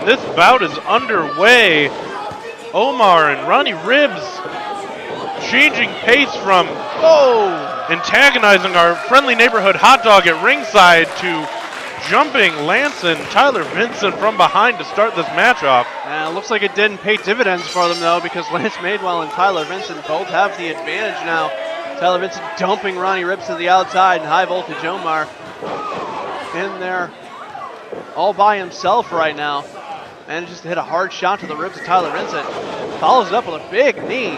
this bout is underway. Omar and Ronnie Ribs changing pace from antagonizing our friendly neighborhood hot dog at ringside to jumping Lance and Tyler Vincent from behind to start this match off. It looks like it didn't pay dividends for them though, because Lance Madewell and Tyler Vincent both have the advantage now. Tyler Vincent dumping Ronnie Ribs to the outside, and High Voltage Omar in there all by himself right now. Manages to hit a hard shot to the ribs of Tyler Vincent. Follows it up with a big knee.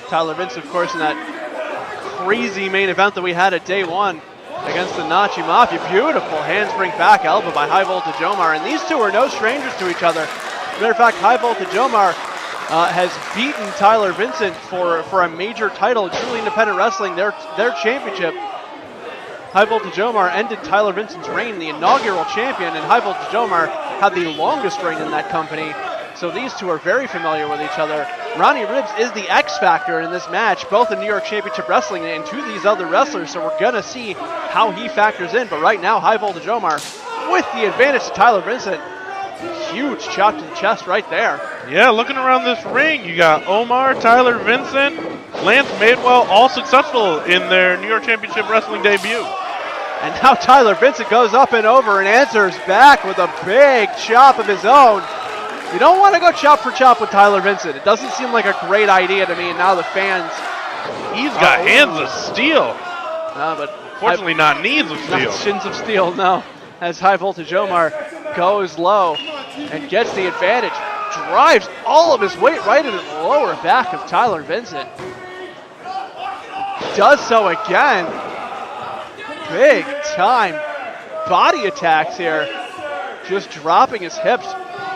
Tyler Vincent, of course, in that crazy main event that we had at day one against the Nazi Mafia. Beautiful handspring back elbow by High Voltage Omar. And these two are no strangers to each other. As a matter of fact, High Voltage Omar has beaten Tyler Vincent for a major title, Truly Independent Wrestling, their championship. High Voltage Omar ended Tyler Vincent's reign, the inaugural champion, and High Voltage Omar had the longest reign in that company. So these two are very familiar with each other. Ronnie Ribs is the X factor in this match, both in New York Championship Wrestling and to these other wrestlers, so we're going to see how he factors in. But right now, High Voltage Omar with the advantage to Tyler Vincent. Huge chop to the chest right there. Yeah, looking around this ring, you got Omar, Tyler Vincent, Lance Madewell, all successful in their New York Championship Wrestling debut. And now Tyler Vincent goes up and over and answers back with a big chop of his own. You don't want to go chop for chop with Tyler Vincent. It doesn't seem like a great idea to me, and now the fans... He's got hands of steel. But fortunately not knees of steel. Not shins of steel, no. As High Voltage Omar goes low and gets the advantage. Drives all of his weight right into the lower back of Tyler Vincent. Does so again. Big time body attacks here. Just dropping his hips.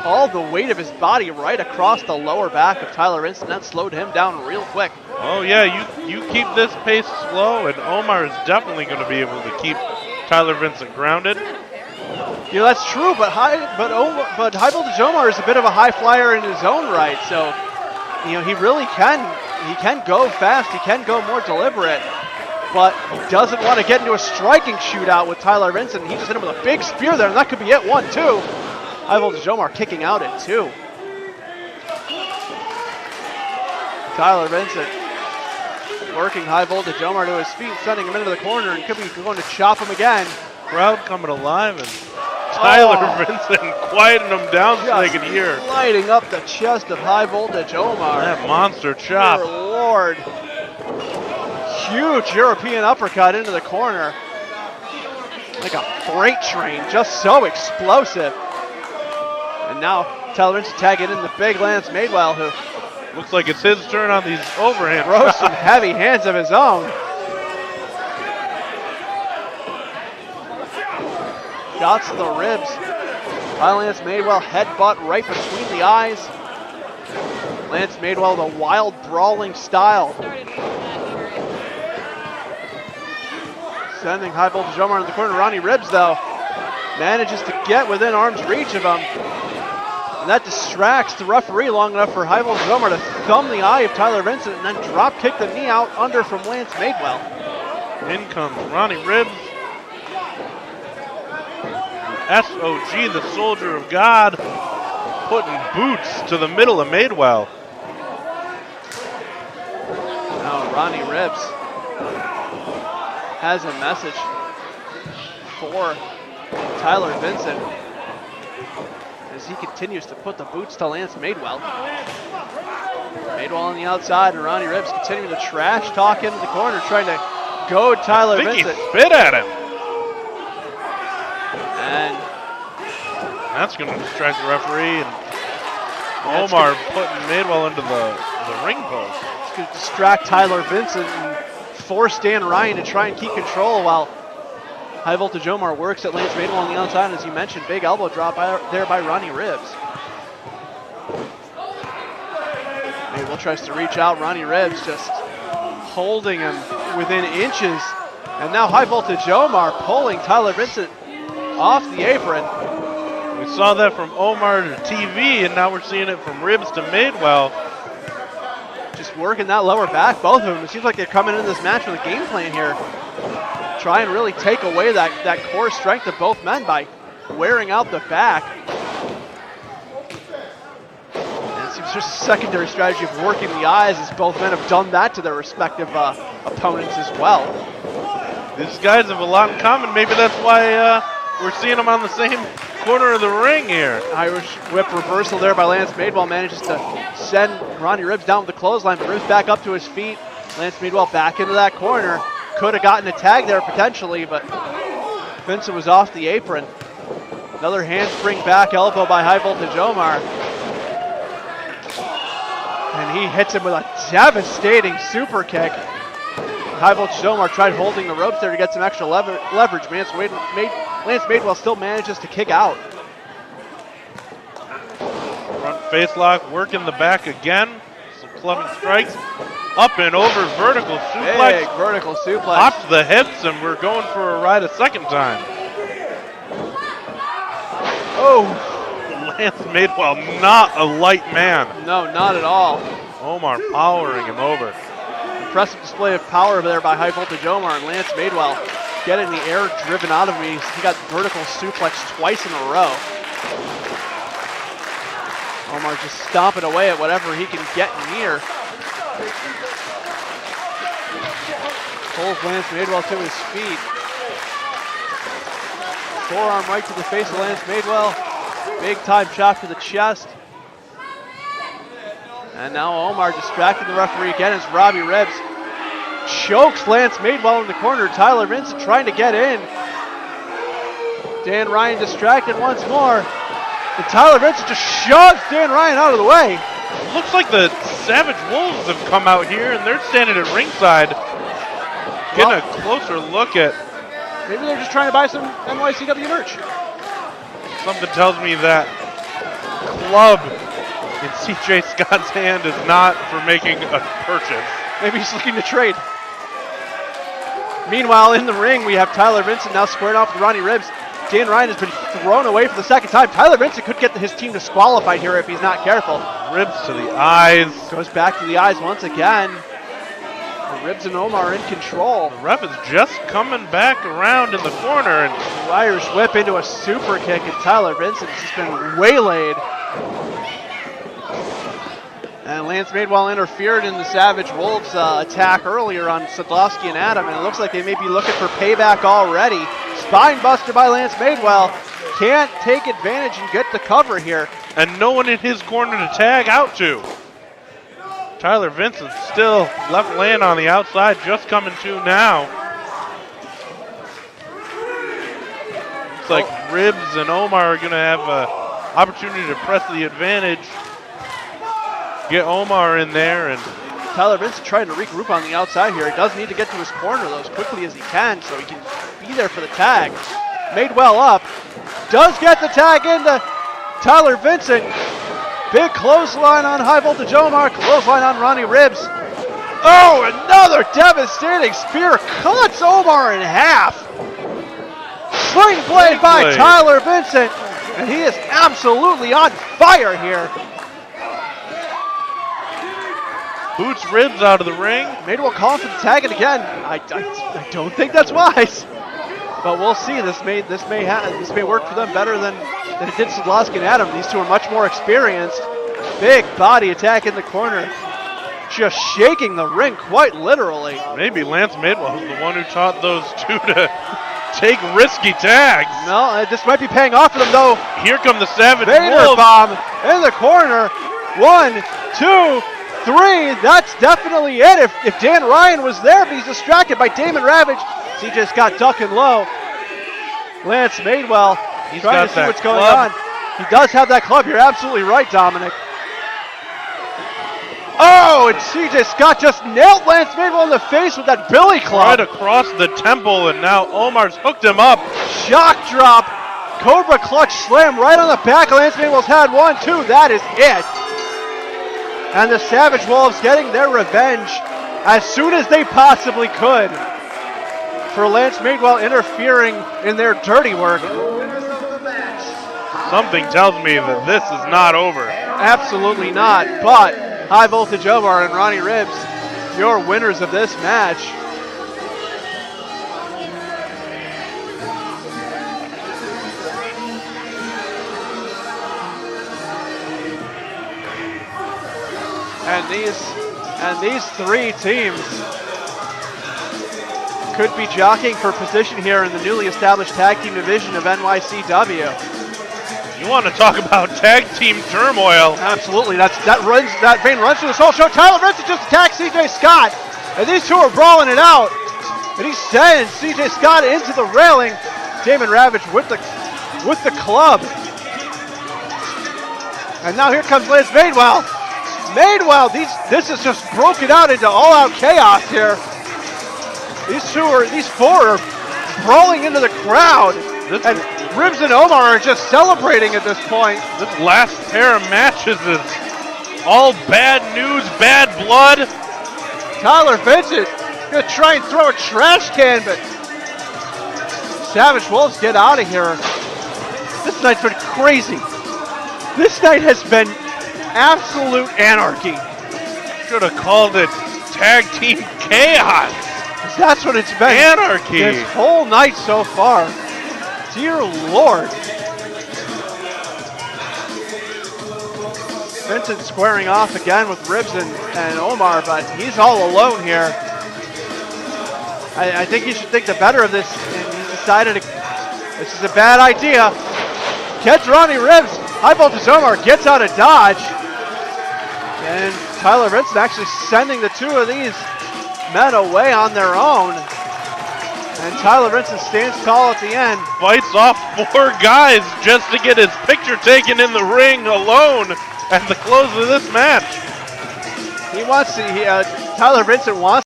All the weight of his body right across the lower back of Tyler Vincent. That slowed him down real quick. Oh yeah, you keep this pace slow, and Omar is definitely going to be able to keep Tyler Vincent grounded. You know, that's true, but High Voltage Omar is a bit of a high flyer in his own right. So, you know, he really can go fast. He can go more deliberate, but he doesn't want to get into a striking shootout with Tyler Vincent. He just hit him with a big spear there, and that could be it. 1-2. High Voltage Omar kicking out at 2. Tyler Vincent working High Voltage Omar to his feet, sending him into the corner, and could be going to chop him again. Crowd coming alive, and Tyler Vincent quieting him down so they can hear. Lighting up the chest of High Voltage Omar. That monster chop. Dear Lord. Huge European uppercut into the corner. Like a freight train, just so explosive. And now Tyler Vincent tagging in the big Lance Madewell, who looks like it's his turn on these overhand throws some heavy hands of his own. Shots to the ribs by Lance Madewell, headbutt right between the eyes. Lance Madewell, the wild brawling style. Sending High Voltage Omar in the corner. Ronnie Ribs, though, manages to get within arm's reach of him. And that distracts the referee long enough for High Voltage Omar to thumb the eye of Tyler Vincent and then drop kick the knee out under from Lance Madewell. In comes Ronnie Ribs. SOG, the Soldier of God, putting boots to the middle of Madewell. Now Ronnie Ribs has a message for Tyler Vincent as he continues to put the boots to Lance Madewell. Madewell on the outside, and Ronnie Ribs continuing to trash talk into the corner, trying to goad Tyler Vincent. He spit at him. And that's going to distract the referee, and Omar putting Madewell into the ring post. It's going to distract Tyler Vincent and force Dan Ryan to try and keep control while High Voltage Omar works at Lance Madewell on the outside. And as you mentioned, big elbow drop there by Ronnie Ribs. Madewell tries to reach out. Ronnie Ribs just holding him within inches. And now High Voltage Omar pulling Tyler Vincent off the apron. We saw that from Omar to TV, and now we're seeing it from Ribs to Madewell. Just working that lower back, both of them. It seems like they're coming into this match with a game plan here. Try and really take away that core strength of both men by wearing out the back. And it seems just a secondary strategy of working the eyes, as both men have done that to their respective opponents as well. These guys have a lot in common. Maybe that's why we're seeing them on the same corner of the ring here. Irish whip reversal there by Lance Madewell, manages to send Ronnie Ribs down with the clothesline, but Ribs back up to his feet. Lance Madewell back into that corner. Could have gotten a tag there potentially, but Vincent was off the apron. Another handspring back elbow by High Voltage Omar. And he hits him with a devastating super kick. High Voltage Omar tried holding the ropes there to get some extra leverage. Lance Madewell still manages to kick out. Front face lock, working the back again. Some clubbing strikes. Up and over, vertical suplex. Big vertical suplex. Popped the hips, and we're going for a ride a second time. Oh! Lance Madewell, not a light man. No, not at all. Omar powering him over. Impressive display of power there by High Voltage Omar, and Lance Madewell getting the air driven out of him. He got vertical suplex twice in a row. Omar just stomping away at whatever he can get near. Pulls Lance Madewell to his feet. Forearm right to the face of Lance Madewell. Big time shot to the chest. And now Omar distracting the referee again as Robbie Ribs chokes Lance Madewell in the corner. Tyler Vincent trying to get in. Dan Ryan distracted once more. And Tyler Vincent just shoves Dan Ryan out of the way. Looks like the Savage Wolves have come out here, and they're standing at ringside getting a closer look at. Maybe they're just trying to buy some NYCW merch. Something tells me that club in CJ Scott's hand is not for making a purchase. Maybe he's looking to trade. Meanwhile, in the ring, we have Tyler Vincent now squaring off with Ronnie Ribs. Dan Ryan has been thrown away for the second time. Tyler Vincent could get his team disqualified here if he's not careful. Ribs to the eyes. Goes back to the eyes once again. The Ribs and Omar in control. The ref is just coming back around in the corner. And Irish whip into a super kick, and Tyler Vincent has just been waylaid. And Lance Madewell interfered in the Savage Wolves attack earlier on Sadlowski and Adam, and it looks like they may be looking for payback already. Spine buster by Lance Madewell. Can't take advantage and get the cover here. And no one in his corner to tag out to. Tyler Vincent still left laying on the outside, just coming to now. Looks like Ribs and Omar are going to have an opportunity to press the advantage. Get Omar in there, and Tyler Vincent trying to regroup on the outside here. He does need to get to his corner though as quickly as he can so he can be there for the tag. Madewell up. Does get the tag into Tyler Vincent. Big clothesline on High Voltage Omar. Clothesline on Ronnie Ribs. Oh, another devastating spear. Cuts Omar in half. Sling blade by Tyler Vincent. And he is absolutely on fire here. Boots Ribs out of the ring. Madewell calling for the tag it again. I don't think that's wise, but we'll see. This may work for them better than it did Sadlowski and Adam. These two are much more experienced. Big body attack in the corner, just shaking the ring quite literally. Maybe Lance Madewell was the one who taught those two to take risky tags. No, this might be paying off for them though. Here come the Savage Vader Wolves. bomb in the corner. 1, 2, 3, that's definitely it. If Dan Ryan was there, but he's distracted by Damon Ravage. CJ Scott ducking low. Lance Madewell, he's trying to see what's going on. He does have that club. You're absolutely right, Dominic. Oh, and CJ Scott just nailed Lance Madewell in the face with that Billy Club. Right across the temple, and now Omar's hooked him up. Shock drop. Cobra clutch slam right on the back. Lance Madewell's had 1, 2. That is it. And the Savage Wolves getting their revenge as soon as they possibly could for Lance Madewell interfering in their dirty work. Something tells me that this is not over. Absolutely not, but High Voltage Omar and Ronnie Ribs, your winners of this match. And these three teams could be jockeying for position here in the newly established tag team division of NYCW. You want to talk about tag team turmoil? Absolutely, that vein runs through this whole show. Tyler Vincent just attacked CJ Scott, and these two are brawling it out. And he sends CJ Scott into the railing. Damon Ravage with the club. And now here comes Lance Madewell. This is just broken out into all-out chaos here. These four are brawling into the crowd. And Ribs and Omar are just celebrating at this point. This last pair of matches is all bad news, bad blood. Tyler Vincent gonna try and throw a trash can, but Savage Wolves get out of here. This night's been crazy. This night has been absolute anarchy. Should have called it tag team chaos. That's what it's been. Anarchy. This whole night so far. Dear Lord. Vincent squaring off again with Ribs and Omar, but he's all alone here. I think he should think the better of this, and he decided this is a bad idea. Gets Ronnie Ribs. High Voltage Omar gets out of dodge. And Tyler Vincent actually sending the two of these men away on their own. And Tyler Vincent stands tall at the end. Fights off 4 guys just to get his picture taken in the ring alone at the close of this match. Tyler Vincent wants